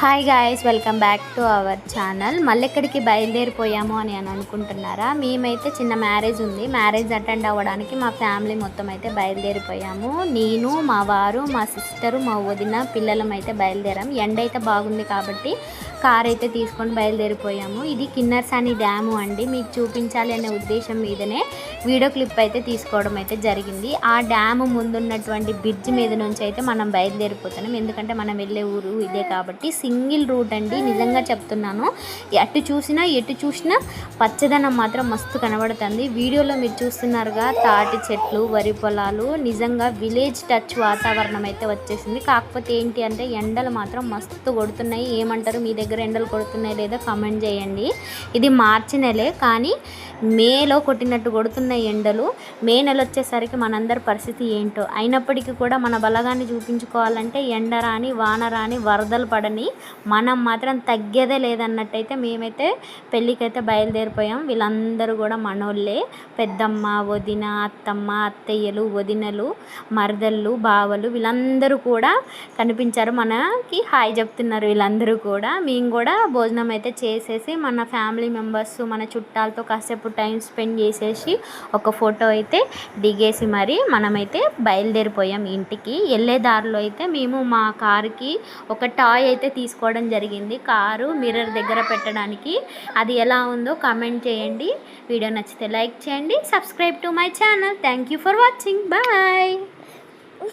Hi guys, welcome back to our channel. మళ్ళీ ఎక్కడికి బయలుదేరిపోయాము అని అనుకుంటున్నారా? మేమైతే చిన్న మ్యారేజ్ ఉంది, మ్యారేజ్ అటెండ్ అవ్వడానికి మా ఫ్యామిలీ మొత్తం అయితే బయలుదేరిపోయాము. నేను, మా వారు, మా సిస్టరు, మా వదిన, పిల్లలం అయితే బయలుదేరాం. ఎండ అయితే బాగుంది కాబట్టి కార్ అయితే తీసుకొని బయలుదేరిపోయాము. ఇది కిన్నెరసాని డ్యాము అండి, మీకు చూపించాలి అనే ఉద్దేశం మీదనే వీడియో క్లిప్ అయితే తీసుకోవడం అయితే జరిగింది. ఆ డ్యాము ముందున్నటువంటి బ్రిడ్జ్ మీద నుంచి అయితే మనం బయలుదేరిపోతున్నాం, ఎందుకంటే మనం వెళ్ళే ఊరు ఇదే కాబట్టి. సింగిల్ రూట్ అండి, నిజంగా చెప్తున్నాను. ఎటు చూసినా పచ్చదనం మాత్రం మస్తు కనబడుతుంది. వీడియోలో మీరు చూస్తున్నారుగా, తాటి చెట్లు, వరి పొలాలు, నిజంగా విలేజ్ టచ్ వాతావరణం అయితే వచ్చేసింది. కాకపోతే ఏంటి అంటే ఎండలు మాత్రం మస్తు కొడుతున్నాయి. ఏమంటారు, మీ దగ్గర ఎండలు కొడుతున్నాయి లేదా కామెంట్ చేయండి. ఇది మార్చి నెలే కానీ మేలో కొట్టినట్టు కొడుతున్నాయి ఎండలు. మే నెల వచ్చేసరికి మనందరి పరిస్థితి ఏంటో. అయినప్పటికీ కూడా మన బలగాన్ని చూపించుకోవాలంటే ఎండ రాని వాన రాని వరదలు పడని మనం మాత్రం తగ్గేదే లేదన్నట్టయితే మేమైతే పెళ్ళికైతే బయలుదేరిపోయాం. వీళ్ళందరూ కూడా మనోళ్ళే, పెద్దమ్మ, వదిన, అత్తమ్మ, అత్తయ్యలు, వదినలు, మరదళ్ళు, బావలు, వీళ్ళందరూ కూడా కనిపించారు. మనకి హాయ్ చెప్తున్నారు వీళ్ళందరూ కూడా. మేము కూడా భోజనం అయితే చేసేసి మన ఫ్యామిలీ మెంబర్స్, మన చుట్టాలతో కాసేపు టైం స్పెండ్ చేసేసి ఒక ఫోటో అయితే దిగేసి మరి మనమైతే బయలుదేరిపోయాం ఇంటికి. వెళ్ళే దారిలో అయితే మేము మా కారుకి ఒక టాయ్ అయితే తీసుకోవడం జరిగింది, కారు మిర్రర్ దగ్గర పెట్టడానికి. అది ఎలా ఉందో కామెంట్ చేయండి. వీడియో నచ్చితే లైక్ చేయండి, subscribe to my channel. Thank you for watching, bye.